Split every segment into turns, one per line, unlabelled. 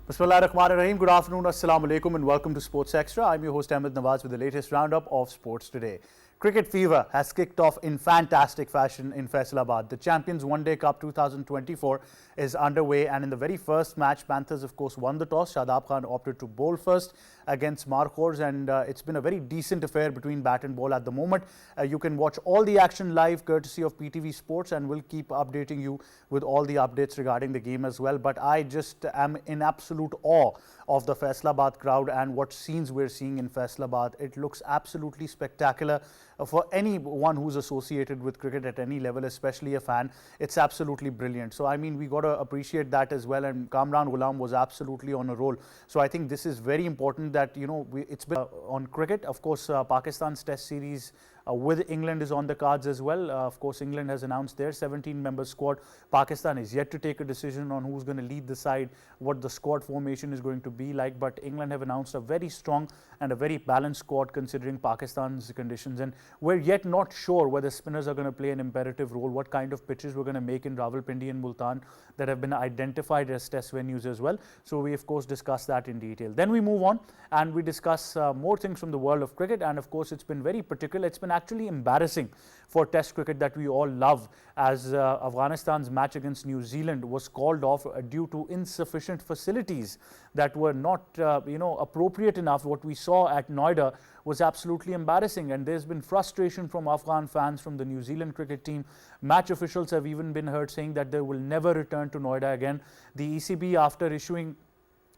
Bismillahirrahmanirrahim. Good afternoon, assalamu alaikum, and welcome to Sports Extra. I'm your host Ahmed Nawaz with the latest roundup of sports today. Cricket fever has kicked off in fantastic fashion in Faisalabad. The Champions One Day Cup 2024 is underway, and in the very first match, Panthers of course won the toss. Shadab Khan opted to bowl first against Markhors, and it's been a very decent affair between bat and ball at the moment. You can watch all the action live courtesy of PTV Sports, and we'll keep updating you with all the updates regarding the game as well. But I just am in absolute awe of the Faisalabad crowd and what scenes we're seeing in Faisalabad. It looks absolutely spectacular. For anyone who's associated with cricket at any level, especially a fan, it's absolutely brilliant. So I mean, we got to appreciate that as well, and Kamran Ghulam was absolutely on a roll. So I think this is very important that, you know, it's been on cricket. Of course, Pakistan's test series with England is on the cards as well. Of course, England has announced their 17-member squad. Pakistan is yet to take a decision on who's going to lead the side, what the squad formation is going to be like. But England have announced a very strong and a very balanced squad considering Pakistan's conditions. And we're yet not sure whether spinners are going to play an imperative role, what kind of pitches we're going to make in Rawalpindi and Multan that have been identified as test venues as well. So we, of course, discuss that in detail. Then we move on and we discuss more things from the world of cricket. And of course, it's been very particular. It's been actually embarrassing for test cricket that we all love, as Afghanistan's match against New Zealand was called off due to insufficient facilities that were not appropriate enough. What we saw at Noida was absolutely embarrassing, and there's been frustration from Afghan fans, from the New Zealand cricket team. Match officials have even been heard saying that they will never return to Noida again. The ECB, after issuing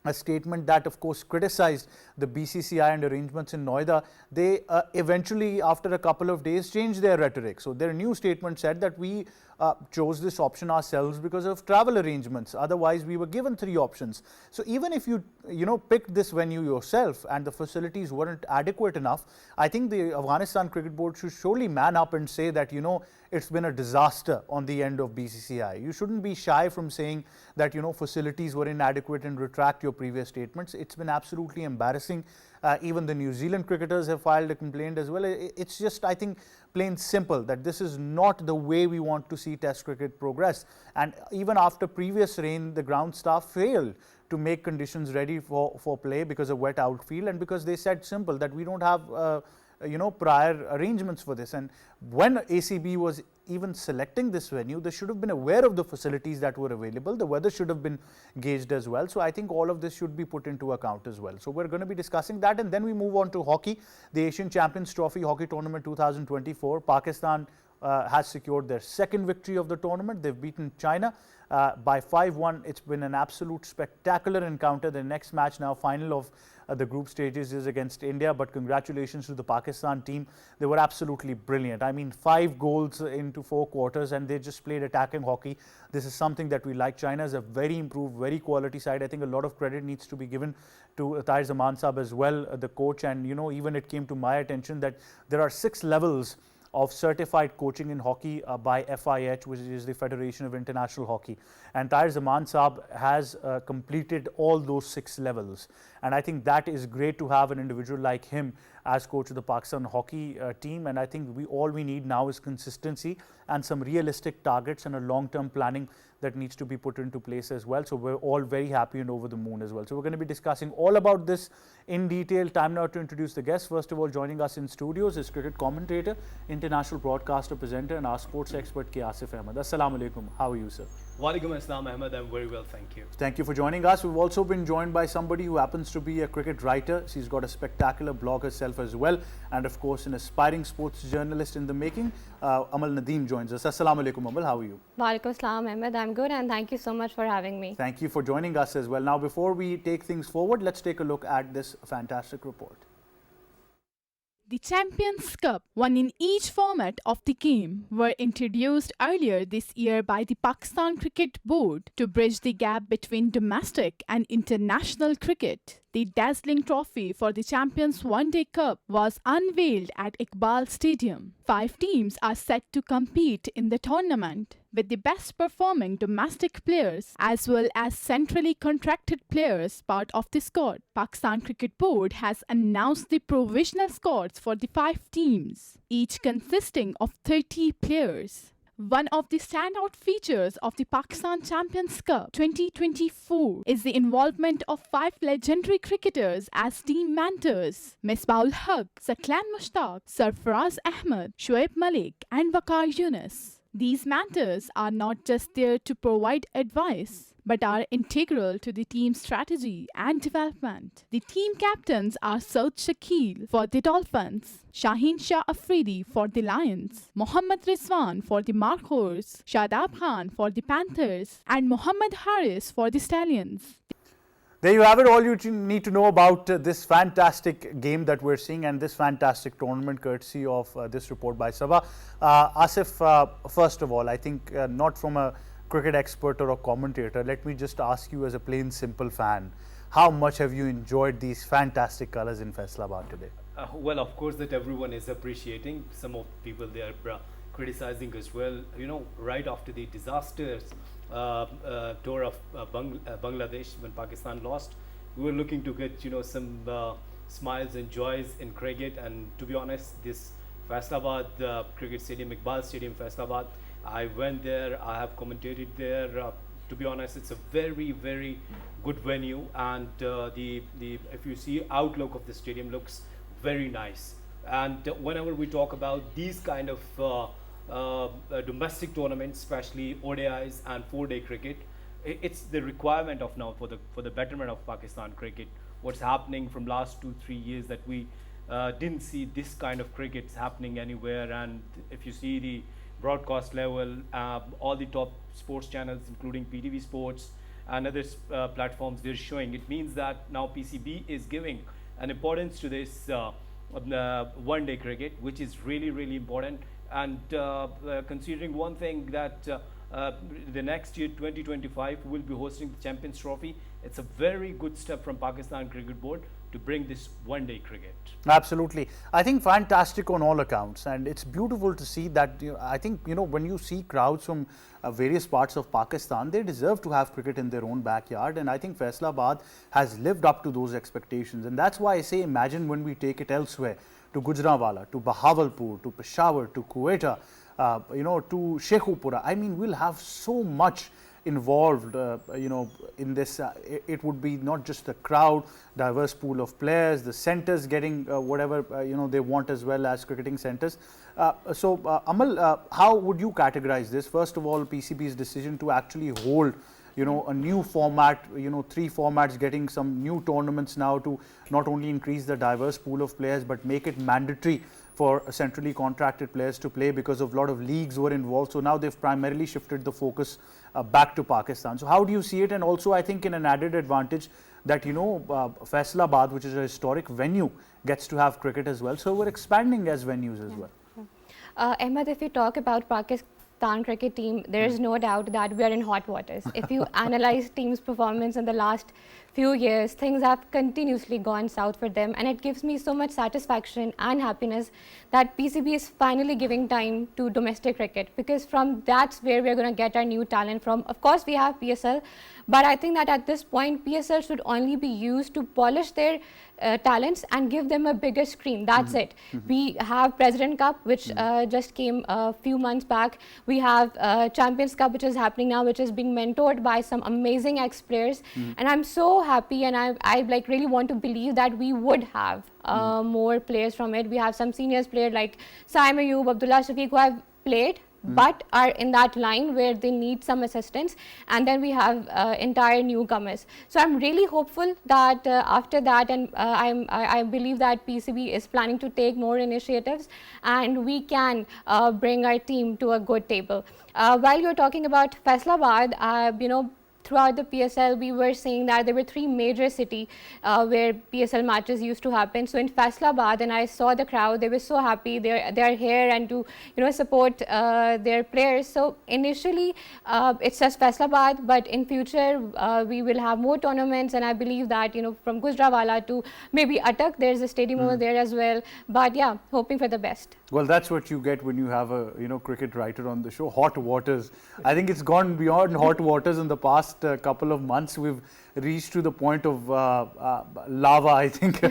a statement that of course criticized the BCCI and arrangements in Noida, they eventually after a couple of days changed their rhetoric. So their new statement said that we chose this option ourselves because of travel arrangements. Otherwise we were given 3 options. So even if you picked this venue yourself and the facilities weren't adequate enough, I think the Afghanistan Cricket Board should surely man up and say that it's been a disaster on the end of BCCI. You shouldn't be shy from saying that facilities were inadequate and retract your previous statements. It's been absolutely embarrassing. Even the New Zealand cricketers have filed a complaint as well. It's just, I think, plain simple that this is not the way we want to see test cricket progress. And even after previous rain, the ground staff failed to make conditions ready for play because of wet outfield, and because they said simple that we don't have prior arrangements for this. And when ACB was even selecting this venue, they should have been aware of the facilities that were available. The weather should have been gauged as well. So I think all of this should be put into account as well. So we're going to be discussing that, and then we move on to hockey. The Asian Champions Trophy Hockey Tournament 2024. Pakistan has secured their second victory of the tournament. They've beaten China by 5-1. It's been an absolute spectacular encounter. The next match, now final of the group stages, is against India, but congratulations to the Pakistan team. They were absolutely brilliant. I mean, 5 goals into 4 quarters, and they just played attacking hockey. This is something that we like. China is a very improved, very quality side. I think a lot of credit needs to be given to Tahir Zaman Saab as well, the coach. And even it came to my attention that there are 6 levels of certified coaching in hockey by FIH, which is the Federation of International Hockey. And Tahir Zaman Saab has completed all those 6 levels. And I think that is great to have an individual like him as coach of the Pakistan hockey team. And I think all we need now is consistency and some realistic targets and a long-term planning that needs to be put into place as well. So we're all very happy and over the moon as well. So we're going to be discussing all about this in detail. Time now to introduce the guests. First of all, joining us in studios is cricket commentator, international broadcaster, presenter, and our sports expert, K. Asif Ahmed. Assalamu alaikum. How are you, sir?
Walaikum Assalam, Ahmed. I'm very well, thank you.
Thank you for joining us. We've also been joined by somebody who happens to be a cricket writer. She's got a spectacular blog herself as well, and of course an aspiring sports journalist in the making. Amal Nadeem joins us. Assalamu alaikum, Amal. How are you?
Walaikum Assalam, Ahmed. I'm good, and thank you so much for having me.
Thank you for joining us as well. Now, before we take things forward, let's take a look at this fantastic report.
The Champions Cup, one in each format of the game, were introduced earlier this year by the Pakistan Cricket Board to bridge the gap between domestic and international cricket. The dazzling trophy for the Champions One Day Cup was unveiled at Iqbal Stadium. 5 teams are set to compete in the tournament, with the best performing domestic players as well as centrally contracted players part of the squad. Pakistan Cricket Board has announced the provisional squads for the 5 teams, each consisting of 30 players. One of the standout features of the Pakistan Champions Cup 2024 is the involvement of 5 legendary cricketers as team mentors: Misbah-ul Haq, Saqlain Mushtaq, Sarfaraz Ahmed, Shoaib Malik and Waqar Yunus. These mentors are not just there to provide advice, but are integral to the team's strategy and development. The team captains are Saud Shakil for the Dolphins, Shaheen Shah Afridi for the Lions, Mohammad Rizwan for the Markhors, Shadab Khan for the Panthers, and Mohammad Haris for the Stallions.
There you have it, all you need to know about this fantastic game that we're seeing and this fantastic tournament, courtesy of this report by Sabah. Asif, first of all, I think not from a cricket expert or a commentator, let me just ask you as a plain simple fan, how much have you enjoyed these fantastic colours in Faisalabad today?
Well, of course that everyone is appreciating. Some of people they are criticizing as well. You know, right after the disasters tour of Bangladesh, when Pakistan lost, we were looking to get some smiles and joys in cricket. And to be honest, this Faisalabad cricket stadium, Iqbal Stadium, Faisalabad, I went there. I have commentated there. To be honest, it's a very, very good venue, and the if you see outlook of the stadium looks very nice. And whenever we talk about these kind of domestic tournaments, especially ODIs and 4-day cricket, it's the requirement of now for the betterment of Pakistan cricket. What's happening from last 2-3 years that we didn't see this kind of cricket happening anywhere. And if you see the broadcast level, all the top sports channels including PTV Sports and other platforms, they're showing, it means that now PCB is giving an importance to this one-day cricket, which is really, really important. And considering one thing that the next year 2025 will be hosting the Champions Trophy, it's a very good step from Pakistan Cricket Board to bring this one-day cricket.
Absolutely. I think fantastic on all accounts, and it's beautiful to see that. I think when you see crowds from various parts of Pakistan, they deserve to have cricket in their own backyard, and I think Faisalabad has lived up to those expectations. And that's why I say, imagine when we take it elsewhere, to Gujranwala, to Bahawalpur, to Peshawar, to Quetta, to Sheikhupura. I mean, we'll have so much involved, in this. It would be not just the crowd, diverse pool of players, the centres getting whatever they want as well as cricketing centres. So Amal, how would you categorize this? First of all, PCB's decision to actually hold a new format, 3 formats, getting some new tournaments now to not only increase the diverse pool of players but make it mandatory for centrally contracted players to play, because of a lot of leagues were involved. So now they've primarily shifted the focus back to Pakistan. So how do you see it? And also I think in an added advantage that Faisalabad, which is a historic venue, gets to have cricket as well. So we're expanding as venues as well.
Ahmed, if you talk about Pakistan cricket team, there is no doubt that we are in hot waters. If you analyze team's performance in the last few years, things have continuously gone south for them, and it gives me so much satisfaction and happiness that PCB is finally giving time to domestic cricket, because from that's where we're going to get our new talent from. Of course, we have PSL, but I think that at this point, PSL should only be used to polish their talents and give them a bigger screen. That's it. We have President Cup, which just came a few months back. We have Champions Cup, which is happening now, which is being mentored by some amazing ex-players. And I'm so happy, and I like really want to believe that we would have more players from it. We have some seniors players like Saim Ayub, Abdullah Shafiq, who have played but are in that line where they need some assistance, and then we have entire newcomers. So I'm really hopeful that after that, and I believe that PCB is planning to take more initiatives, and we can bring our team to a good table. While you're talking about Faisalabad, throughout the PSL, we were saying that there were 3 major cities where PSL matches used to happen. So in Faisalabad, and I saw the crowd, they were so happy. They are here and to support their players. So initially, it's just Faisalabad, but in future we will have more tournaments, and I believe that from Gujranwala to maybe Attak, there's a stadium over there as well. But yeah, hoping for the best.
Well, that's what you get when you have a cricket writer on the show. Hot waters. I think it's gone beyond hot waters in the past. last couple of months we've reached to the point of lava, I think.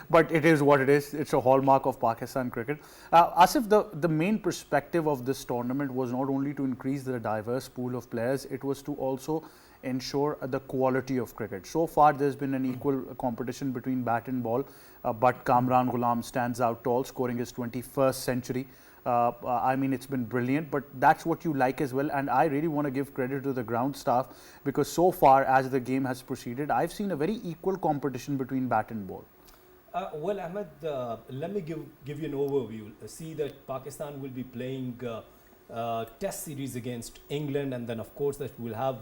but it is what it is. It's a hallmark of Pakistan cricket. Asif, the main perspective of this tournament was not only to increase the diverse pool of players, it was to also ensure the quality of cricket. So far there's been an equal competition between bat and ball, but Kamran Ghulam stands out tall, scoring his 21st century. I mean, it's been brilliant, but that's what you like as well. And I really want to give credit to the ground staff, because so far as the game has proceeded, I've seen a very equal competition between bat and ball.
Well, Ahmed, let me give you an overview. See that Pakistan will be playing test series against England, and then of course that we'll have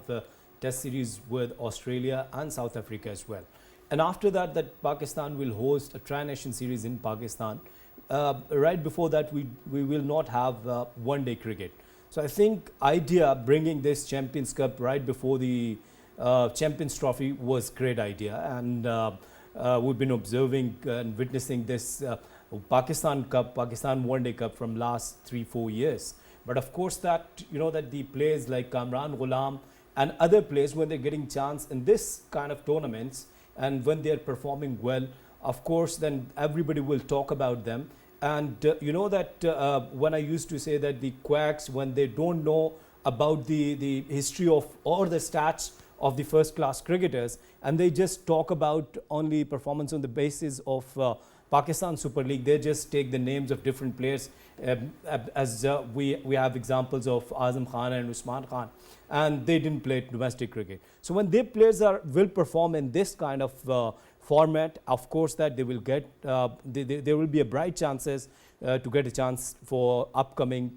test series with Australia and South Africa as well. And after that, Pakistan will host a Tri-Nation series in Pakistan. Right before that, we will not have one-day cricket. So I think idea bringing this Champions Cup right before the Champions Trophy was great idea, and we've been observing and witnessing this Pakistan Cup, Pakistan One Day Cup from last 3-4 years. But of course that that the players like Kamran Ghulam and other players, when they're getting chance in this kind of tournaments and when they're performing well, of course then everybody will talk about them. And when I used to say that the quacks, when they don't know about the history of or the stats of the first class cricketers, and they just talk about only performance on the basis of Pakistan Super League, they just take the names of different players, as we have examples of Azam Khan and Usman Khan, and they didn't play domestic cricket. So when their players will perform in this kind of format, of course that they will get there will be a bright chances to get a chance for upcoming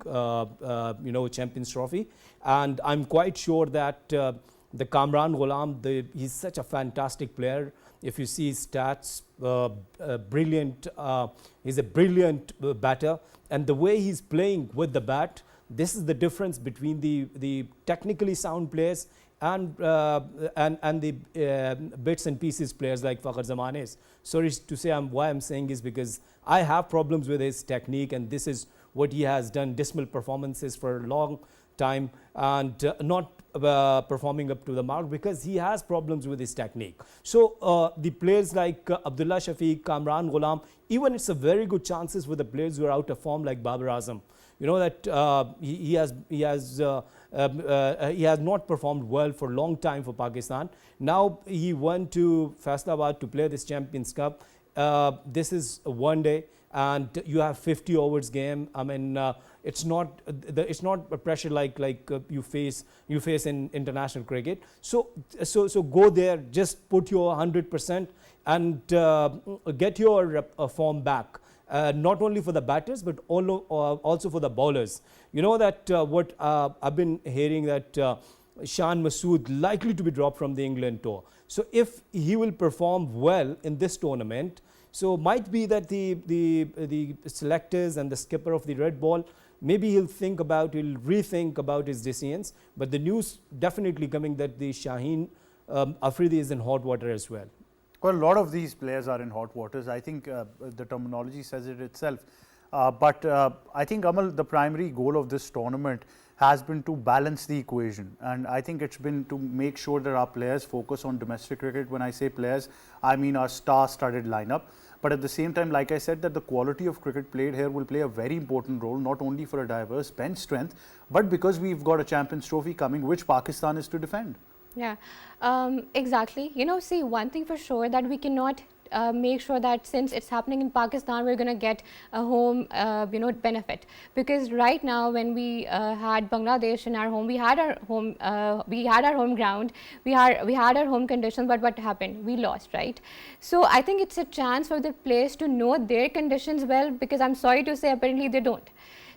Champions Trophy. And I'm quite sure that the Kamran Ghulam, he's such a fantastic player. If you see his stats, brilliant. He's a brilliant batter, and the way he's playing with the bat, this is the difference between the technically sound players and the bits and pieces players like Fakhar Zaman is. Sorry to say why I'm saying is because I have problems with his technique, and this is what he has done, dismal performances for a long time and not performing up to the mark because he has problems with his technique. So the players like Abdullah Shafiq, Kamran Ghulam, even it's a very good chances with the players who are out of form like Babar Azam. You know that he has not performed well for a long time for Pakistan. Now he went to Faisalabad to play this Champions Cup. This is a one day, and you have 50 overs game. I mean, it's not a pressure like you face in international cricket. So go there, just put your 100% and get your form back. Not only for the batters but also for the bowlers. You know that what I've been hearing that Shan Masood likely to be dropped from the England tour. So if he will perform well in this tournament, so might be that the selectors and the skipper of the red ball, maybe he'll rethink about his decisions. But the news definitely coming that the Shaheen Afridi is in hot water as well.
Well, a lot of these players are in hot waters. I think the terminology says it itself. But I think, Amal, the primary goal of this tournament has been to balance the equation. And I think it's been to make sure that our players focus on domestic cricket. When I say players, I mean our star-studded lineup. But at the same time, like I said, that the quality of cricket played here will play a very important role, not only for a diverse bench strength, but because we've got a Champions Trophy coming, which Pakistan is to defend.
Yeah, exactly. See, one thing for sure that we cannot make sure that since it's happening in Pakistan, we're going to get a home, benefit. Because right now, when we had Bangladesh in our home, we had our home ground, we had our home conditions, but what happened? We lost, right? So I think it's a chance for the players to know their conditions well, because I'm sorry to say, apparently they don't.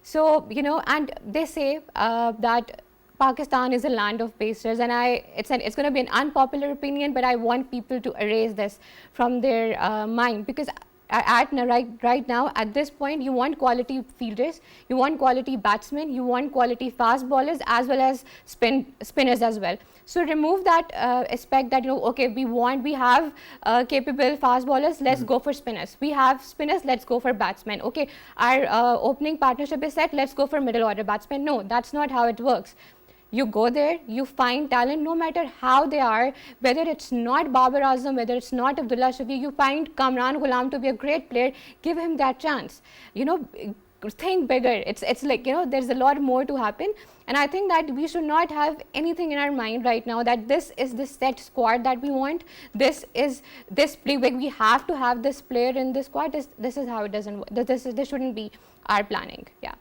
So, and they say that Pakistan is a land of pacers, and it's going to be an unpopular opinion, but I want people to erase this from their mind, because right now at this point you want quality fielders, you want quality batsmen, you want quality fast bowlers as well as spinners as well. So remove that aspect that okay, we have capable fast bowlers, let's go for spinners. We have spinners, let's go for batsmen. Okay, our opening partnership is set, let's go for middle order batsmen. No, that's not how it works. You go there, you find talent no matter how they are, whether it's not Babar Azam, whether it's not Abdullah Shafi, you find Kamran Ghulam to be a great player, give him that chance. You know, think bigger. It's like, you know, there's a lot more to happen. And I think that we should not have anything in our mind right now that this is the set squad that we want. This is this play, like we have to have this player in this squad. This is how it doesn't work. This shouldn't be our planning. Yeah.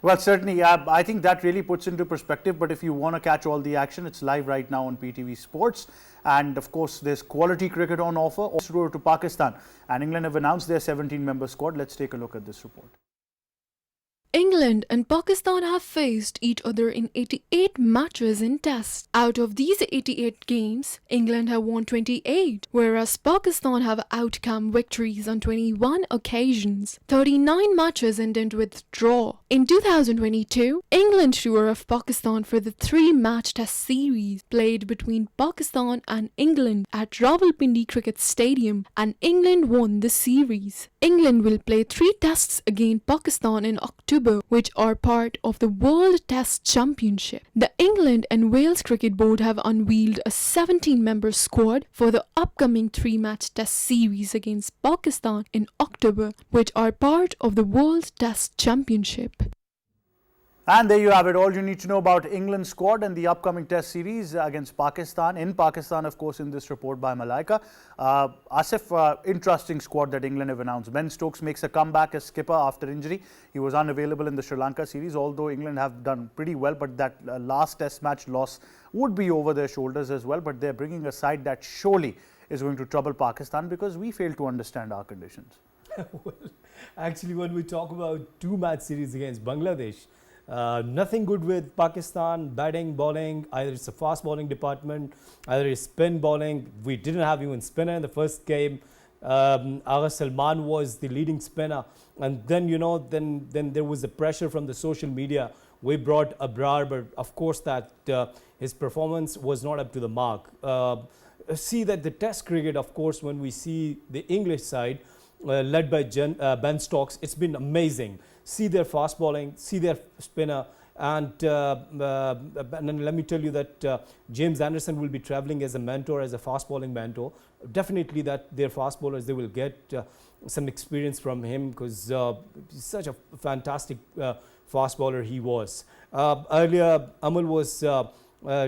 Well, certainly, I think that really puts into perspective. But if you want to catch all the action, it's live right now on PTV Sports. And of course, there's quality cricket on offer. Also to Pakistan. And England have announced their 17-member squad. Let's take a look at this report.
England and Pakistan have faced each other in 88 matches in tests. Out of these 88 games, England have won 28, whereas Pakistan have outcome victories on 21 occasions. 39 matches ended with draw. In 2022, England tour of Pakistan for the 3-match test series played between Pakistan and England at Rawalpindi Cricket Stadium, and England won the series. England will play 3 tests against Pakistan in October, which are part of the World Test Championship. The England and Wales Cricket Board have unveiled a 17-member squad for the upcoming 3-match test series against Pakistan in October, which are part of the World Test Championship.
And there you have it, all you need to know about England's squad and the upcoming test series against Pakistan. In Pakistan, of course, in this report by Malaika. Asif, interesting squad that England have announced. Ben Stokes makes a comeback as skipper after injury. He was unavailable in the Sri Lanka series, although England have done pretty well. But that last test match loss would be over their shoulders as well. But they're bringing a side that surely is going to trouble Pakistan because we fail to understand our conditions.
Well, actually, when we talk about 2-match series against Bangladesh, nothing good with Pakistan, batting, bowling, either it's a fast bowling department, either it's spin bowling. We didn't have even spinner in the first game. Agha Salman was the leading spinner. And then, you know, then there was the pressure from the social media. We brought Abrar, but of course that his performance was not up to the mark. See that the test cricket, of course, when we see the English side, led by Ben Stokes, it's been amazing. See their fast bowling, see their spinner, and let me tell you that James Anderson will be travelling as a mentor, as a fast bowling mentor. Definitely that their fast bowlers, they will get some experience from him because he's such a fantastic fast bowler he was. Earlier, Amal was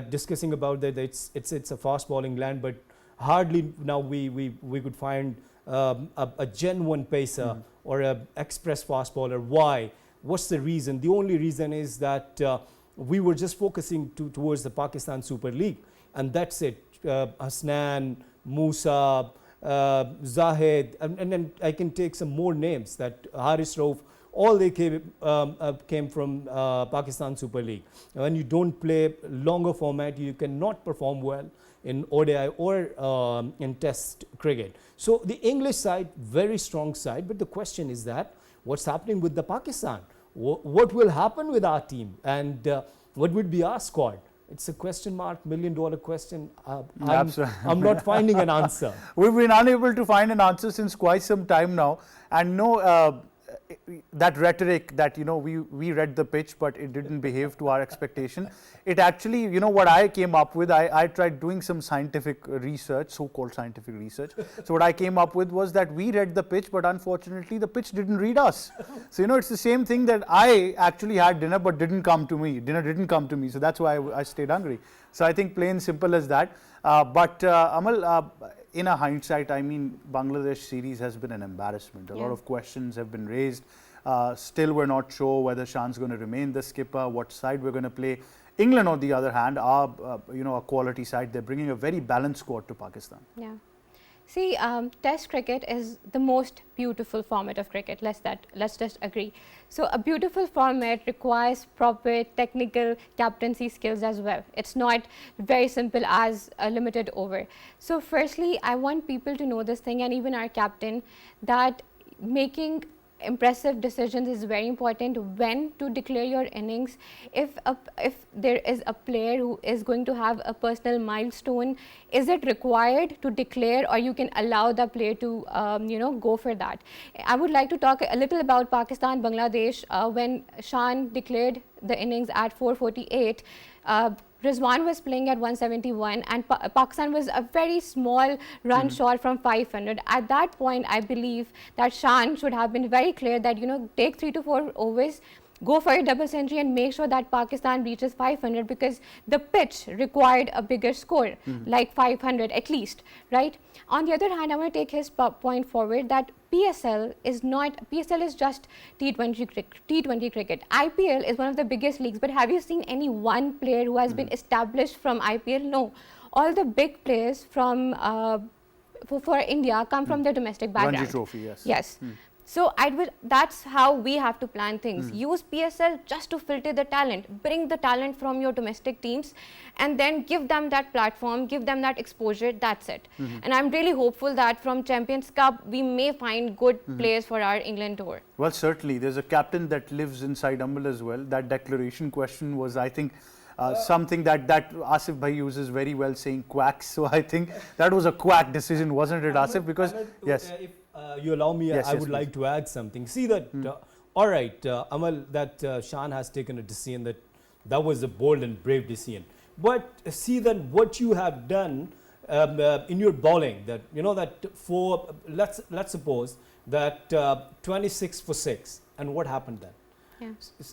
discussing about that it's a fast bowling land, but hardly now we could find a genuine pacer or an express fast bowler. Why? What's the reason? The only reason is that we were just focusing towards the Pakistan Super League, and that's it. Hasnan, Musa, Zahid, and then I can take some more names, that Haris Rauf, all they came from Pakistan Super League. When you don't play longer format, you cannot perform well in ODI or in test cricket. So the English side, very strong side, but the question is that what's happening with the Pakistan? What will happen with our team, and what would be our squad? It's a question mark, $1 million question. I'm not finding an answer.
We've been unable to find an answer since quite some time now, and no, that rhetoric that, you know, we read the pitch but it didn't behave to our expectation. It actually, you know, what I came up with, I tried doing some scientific research, so-called scientific research. So what I came up with was that we read the pitch, but unfortunately the pitch didn't read us. So, you know, it's the same thing that I actually had dinner but didn't come to me. Dinner didn't come to me, so that's why I stayed hungry. So I think plain simple as that. But Amal, in a hindsight, I mean, Bangladesh series has been an embarrassment. A lot of questions have been raised. Still, we're not sure whether Shan's going to remain the skipper, what side we're going to play. England, on the other hand, are you know, a quality side. They're bringing a very balanced squad to Pakistan.
Yeah. See, Test cricket is the most beautiful format of cricket. Let's just agree. So a beautiful format requires proper technical captaincy skills as well. It's not very simple as a limited over. So firstly, I want people to know this thing, and even our captain, that making impressive decisions is very important. When to declare your innings, if there is a player who is going to have a personal milestone, is it required to declare, or you can allow the player to you know, go for that? I would like to talk a little about Pakistan Bangladesh. When Shan declared the innings at 4:48, Rizwan was playing at 171 and Pakistan was a very small run short from 500. At that point, I believe that Shan should have been very clear that, take 3 to 4 overs, go for a double century and make sure that Pakistan reaches 500 because the pitch required a bigger score, like 500 at least, right? On the other hand, I want to take his point forward that PSL is just T20 cricket. IPL is one of the biggest leagues, but have you seen any one player who has been established from IPL? No. All the big players from for India come from their domestic background.
Ranji Trophy, yes.
Yes. So that's how we have to plan things. Use PSL just to filter the talent. Bring the talent from your domestic teams and then give them that platform, give them that exposure. That's it. And I'm really hopeful that from Champions Cup, we may find good players for our England tour.
Well, certainly. There's a captain that lives inside Umbel as well. That declaration question was, I think, something that Asif Bhai uses very well, saying quacks. So I think that was a quack decision, wasn't it, Asif? Because, yes.
If you allow me, I would like to add something. See that, all right, Amal, that Shan has taken a decision that was a bold and brave decision. But see that what you have done in your bowling, that let's suppose that 26 for 6, and what happened then?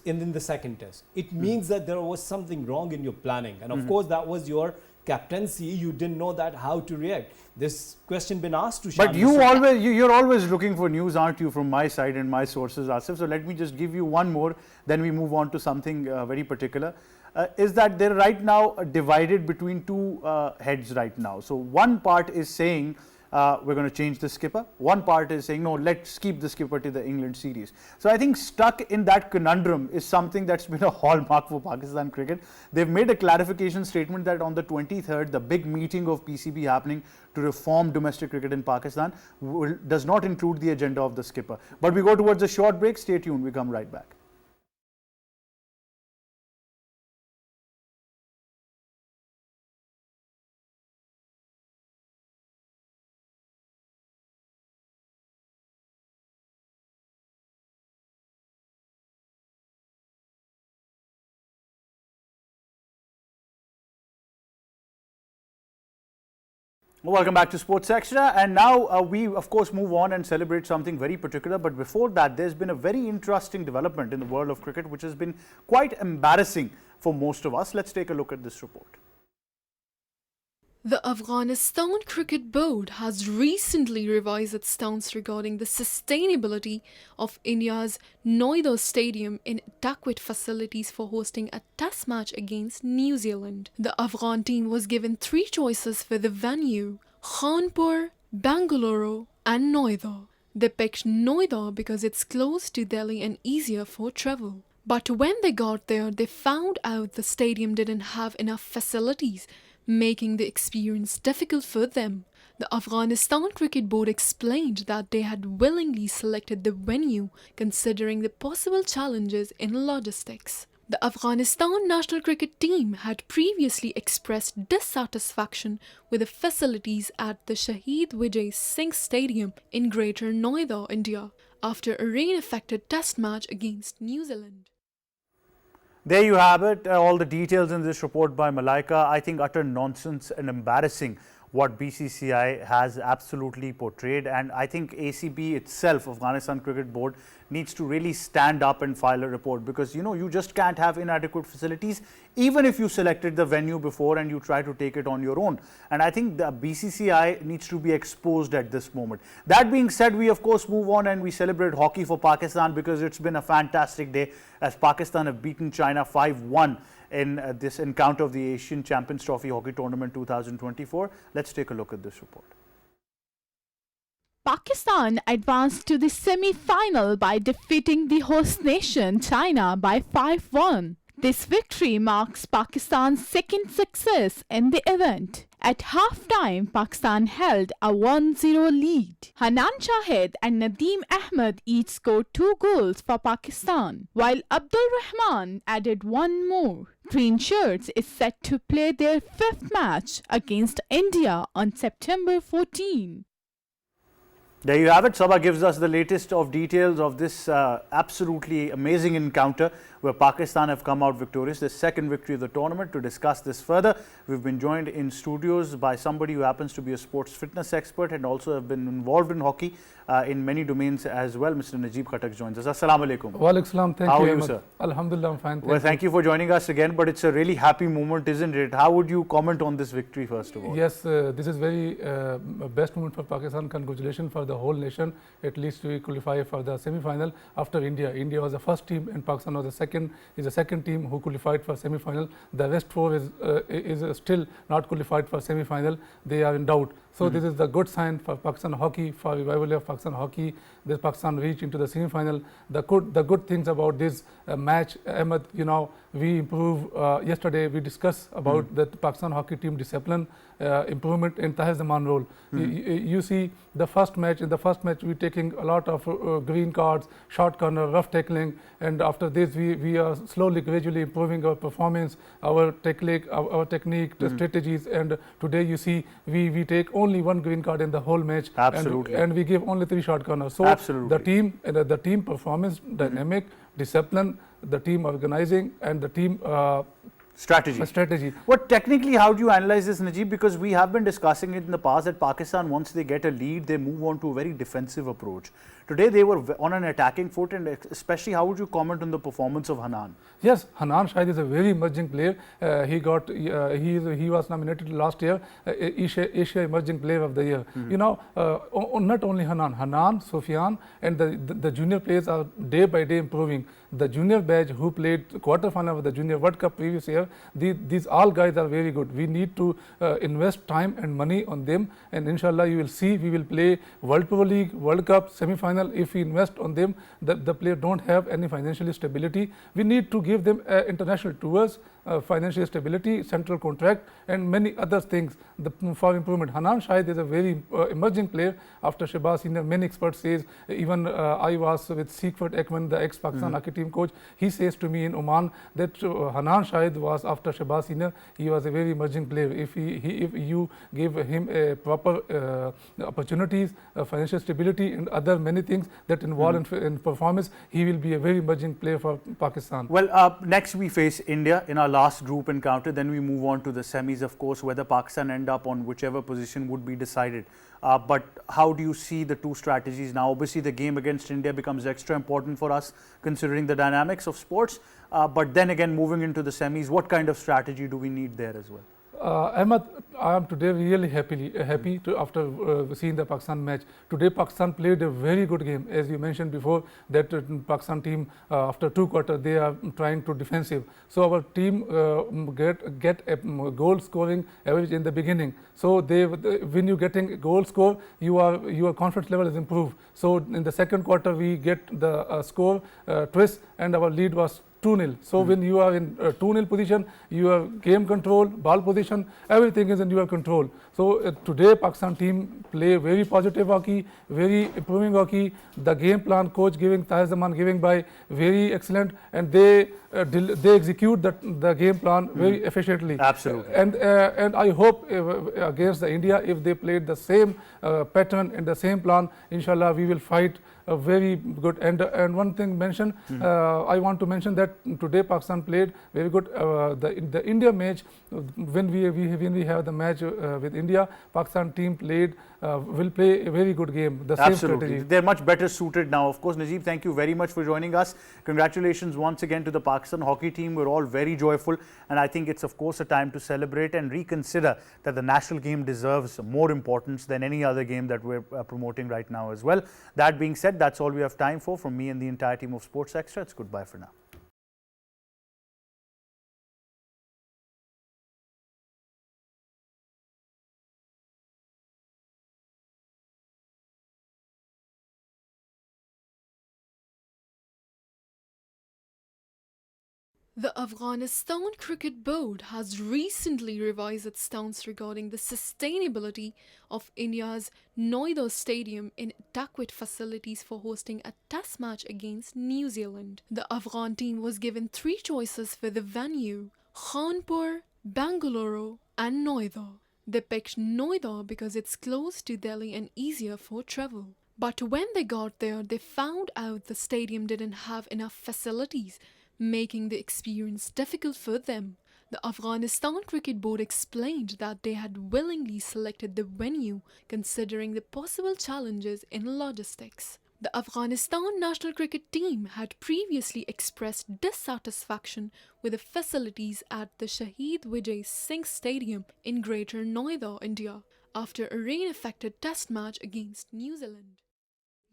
In the second test, it means that there was something wrong in your planning, and of course that was your captaincy. You didn't know that how to react. This question been asked to Shan.
But you're always looking for news, aren't you, from my side and my sources, Asif? So let me just give you one more, then we move on to something very particular. Is that they're right now divided between two heads right now. So one part is saying we're going to change the skipper. One part is saying, no, let's keep the skipper to the England series. So I think stuck in that conundrum is something that's been a hallmark for Pakistan cricket. They've made a clarification statement that on the 23rd, the big meeting of PCB happening to reform domestic cricket in Pakistan does not include the agenda of the skipper. But we go towards a short break. Stay tuned. We come right back. Welcome back to Sports Extra, and now we of course move on and celebrate something very particular, but before that there's been a very interesting development in the world of cricket which has been quite embarrassing for most of us. Let's take a look at this report.
The Afghanistan Cricket Board has recently revised its stance regarding the sustainability of India's Noida Stadium in adequate facilities for hosting a test match against New Zealand. The Afghan team was given 3 choices for the venue: Khanpur, Bangalore and Noida. They picked Noida because it's close to Delhi and easier for travel. But when they got there, they found out the stadium didn't have enough facilities, making the experience difficult for them. The Afghanistan Cricket Board explained that they had willingly selected the venue considering the possible challenges in logistics. The Afghanistan national cricket team had previously expressed dissatisfaction with the facilities at the Shahid Vijay Singh Stadium in Greater Noida, India, after a rain-affected test match against New Zealand.
There you have it, all the details in this report by Malaika. I think utter nonsense and embarrassing what BCCI has absolutely portrayed, and I think ACB itself, Afghanistan Cricket Board, needs to really stand up and file a report, because you just can't have inadequate facilities even if you selected the venue before and you try to take it on your own. And I think the BCCI needs to be exposed at this moment. That being said, we of course move on and we celebrate hockey for Pakistan, because it's been a fantastic day as Pakistan have beaten China 5-1 in this encounter of the Asian Champions Trophy Hockey Tournament 2024. Let's take a look at this report.
Pakistan advanced to the semi-final by defeating the host nation China by 5-1. This victory marks Pakistan's second success in the event. At half-time, Pakistan held a 1-0 lead. Hanan Shahid and Nadeem Ahmed each scored 2 goals for Pakistan, while Abdul Rahman added 1 more. Green Shirts is set to play their 5th match against India on September 14.
There you have it. Sabah gives us the latest of details of this absolutely amazing encounter where Pakistan have come out victorious, the second victory of the tournament. To discuss this further, we've been joined in studios by somebody who happens to be a sports fitness expert and also have been involved in hockey in many domains as well. Mr. Najeeb Khattak joins us. Assalamu alaikum.
Walaikum salam. Thank
How
you.
are you,
Ahmed.
sir?
Alhamdulillah, I'm fine.
Well, thank you for joining us again, but it's a really happy moment, isn't it? How would you comment on this victory, first of all?
Yes, this is very best moment for Pakistan. Congratulations for the whole nation. At least we qualify for the semi-final after India. India was the first team and Pakistan was the second team who qualified for semi-final. The rest four is still not qualified for semi-final. They are in doubt. So this is the good sign for Pakistan hockey, for revival of Pakistan hockey. This Pakistan reached into the semi-final. The good things about this match, Ahmed, you know, we improve. Yesterday we discussed about the Pakistan hockey team discipline, improvement in Tahir Zaman role. You see the first match. In the first match we taking a lot of green cards, short corner, rough tackling, and after this we are slowly, gradually improving our performance, our technique, the strategies. And today you see we take only one green card in the whole match.
Absolutely.
And we give only 3 short corners. So
Absolutely.
the team performance, dynamic, discipline, the team organizing, and the team strategy.
What technically, how do you analyze this, Najeeb? Because we have been discussing it in the past that Pakistan, once they get a lead, they move on to a very defensive approach. Today they were on an attacking foot, and especially, how would you comment on the performance of Hanan?
Yes, Hanan Shahid is a very emerging player. He was nominated last year Asia Emerging Player of the Year. You know, not only Hanan, Sufyan, and the junior players are day by day improving. The junior batch who played quarter-final of the Junior World Cup previous year, these all guys are very good. We need to invest time and money on them, and inshallah you will see we will play World Pro League, World Cup, semi-final. If we invest on them, the player don't have any financial stability. We need to give them international tours, financial stability, central contract, and many other things for improvement. Hanan Shahid is a very emerging player after Shahbaz Senior. Many experts say, even I was with Siegfried Ekman, the ex-Pakistan hockey team coach. He says to me in Oman that Hanan Shahid was, after Shahbaz Senior, he was a very emerging player. If you give him a proper opportunities, financial stability, and other many things that involve in performance, he will be a very emerging player for Pakistan.
Well, next we face India in our last group encounter. Then we move on to the semis, of course. Whether Pakistan end up on whichever position would be decided. But how do you see the two strategies now? Obviously, the game against India becomes extra important for us, considering the dynamics of sports. But then again, moving into the semis, what kind of strategy do we need there as well?
Ahmed, I am today really happy after seeing the Pakistan match. Today Pakistan played a very good game. As you mentioned before, that Pakistan team after 2 quarters they are trying to defensive. So our team get a goal scoring average in the beginning. So when you getting goal score, your confidence level is improved. So in the second quarter we get the score twist, and our lead was 2-0. So when you are in 2-0 position, your game control, ball position, everything is in your control. So today Pakistan team play very positive hockey, very improving hockey. The game plan coach giving, Tahir Zaman giving by very excellent, and they execute the game plan very efficiently.
Absolutely.
And I hope against the India, if they played the same pattern and the same plan, inshallah we will fight very good. And one thing mention, I want to mention that today Pakistan played very good. The India match, when we have the match with India, Pakistan team will play a very good game. The same strategy.
They're much better suited now. Of course, Najeeb, thank you very much for joining us. Congratulations once again to the Pakistan hockey team. We're all very joyful, and I think it's of course a time to celebrate and reconsider that the national game deserves more importance than any other game that we're promoting right now as well. That being said, that's all we have time for. From me and the entire team of Sports Extra, it's goodbye for now.
The Afghanistan Cricket Board has recently revised its stance regarding the sustainability of India's Noida Stadium in adequate facilities for hosting a test match against New Zealand. The Afghan team was given 3 choices for the venue: Khanpur, Bangalore, and Noida. They picked Noida because it's close to Delhi and easier for travel. But when they got there, they found out the stadium didn't have enough facilities making the experience difficult for them. The Afghanistan Cricket Board explained that they had willingly selected the venue considering the possible challenges in logistics. The Afghanistan national cricket team had previously expressed dissatisfaction with the facilities at the Shahid Vijay Singh Stadium in Greater Noida, India, after a rain-affected test match against New Zealand.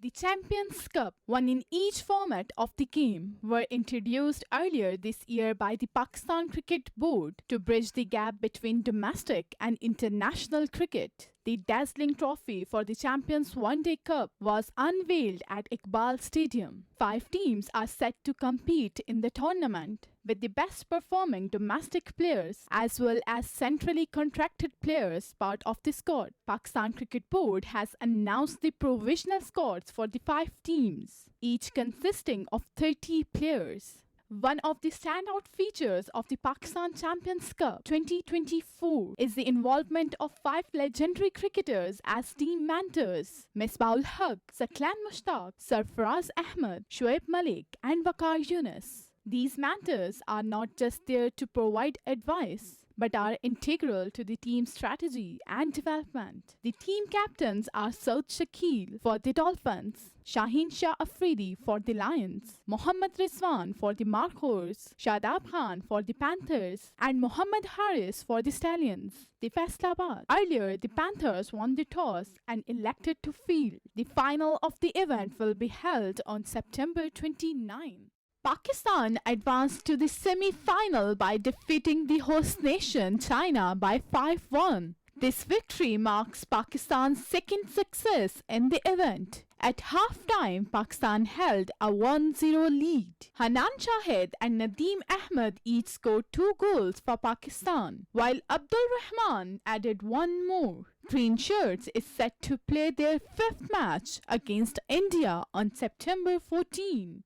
The Champions Cup, one in each format of the game, were introduced earlier this year by the Pakistan Cricket Board to bridge the gap between domestic and international cricket. The dazzling trophy for the Champions One Day Cup was unveiled at Iqbal Stadium. 5 teams are set to compete in the tournament, with the best performing domestic players as well as centrally contracted players part of the squad. Pakistan Cricket Board has announced the provisional squads for the 5 teams, each consisting of 30 players. One of the standout features of the Pakistan Champions Cup 2024 is the involvement of 5 legendary cricketers as team mentors: Misbah-ul Haq, Saqlain Mushtaq, Sarfaraz Ahmed, Shoaib Malik and Waqar Yunus. These mentors are not just there to provide advice, but are integral to the team's strategy and development. The team captains are Saud Shakil for the Dolphins, Shaheen Shah Afridi for the Lions, Mohammad Rizwan for the Markhors, Shadab Khan for the Panthers, and Mohammad Haris for the Stallions. The Faisalabad. Earlier, the Panthers won the toss and elected to field. The final of the event will be held on September 29. Pakistan advanced to the semi-final by defeating the host nation China by 5-1. This victory marks Pakistan's second success in the event. At half-time, Pakistan held a 1-0 lead. Hanan Shahid and Nadeem Ahmed each scored 2 goals for Pakistan, while Abdul Rahman added 1 more. Green Shirts is set to play their 5th match against India on September 14.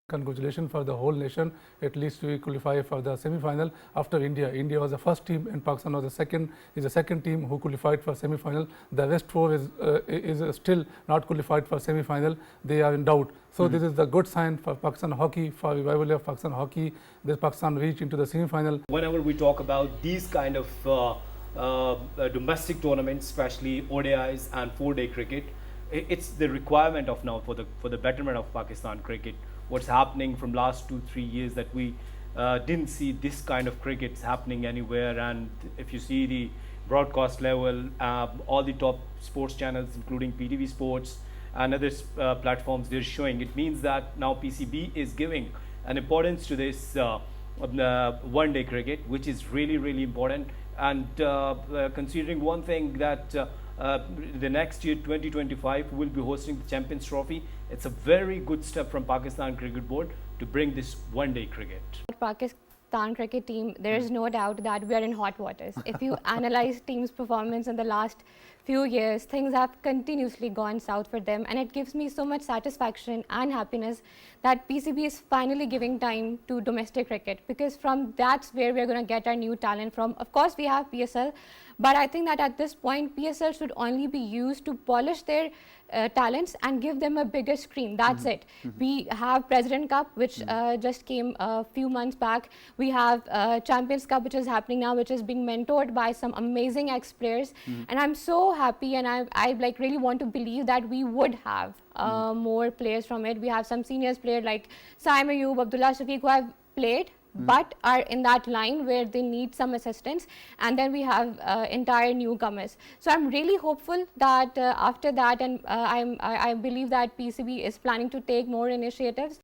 Congratulations for the whole nation. At least we qualify for the semi-final after India. India was the first team and Pakistan was the second team who qualified for semi-final. The rest 4 is still not qualified for semi-final. They are in doubt. So this is the good sign for Pakistan hockey, for revival of Pakistan hockey. This Pakistan reached into the semi-final.
Whenever we talk about these kind of domestic tournaments, especially ODIs and 4-day cricket, it's the requirement of now for the betterment of Pakistan cricket. What's happening from last 2-3 years that we didn't see this kind of cricket happening anywhere. And if you see the broadcast level, all the top sports channels including PTV Sports and other platforms, they're showing, it means that now PCB is giving an importance to this one-day cricket, which is really, really important. And considering one thing that the next year 2025 will be hosting the Champions Trophy, it's a very good step from Pakistan Cricket Board to bring this one-day cricket.
Pakistan cricket team, there is no doubt that we are in hot waters. If you analyze team's performance in the last few years, things have continuously gone south for them, and it gives me so much satisfaction and happiness that PCB is finally giving time to domestic cricket, because from that's where we're going to get our new talent from. Of course, we have PSL, but I think that at this point, PSL should only be used to polish their talents and give them a bigger screen. That's it. We have President Cup, which just came a few months back. We have Champions Cup, which is happening now, which is being mentored by some amazing ex-players. And I'm so happy, and I like really want to believe that we would have more players from it. We have some seniors players like Saim Ayub, Abdullah Shafiq, who have played but are in that line where they need some assistance, and then we have entire newcomers. So I'm really hopeful that after that, and I believe that PCB is planning to take more initiatives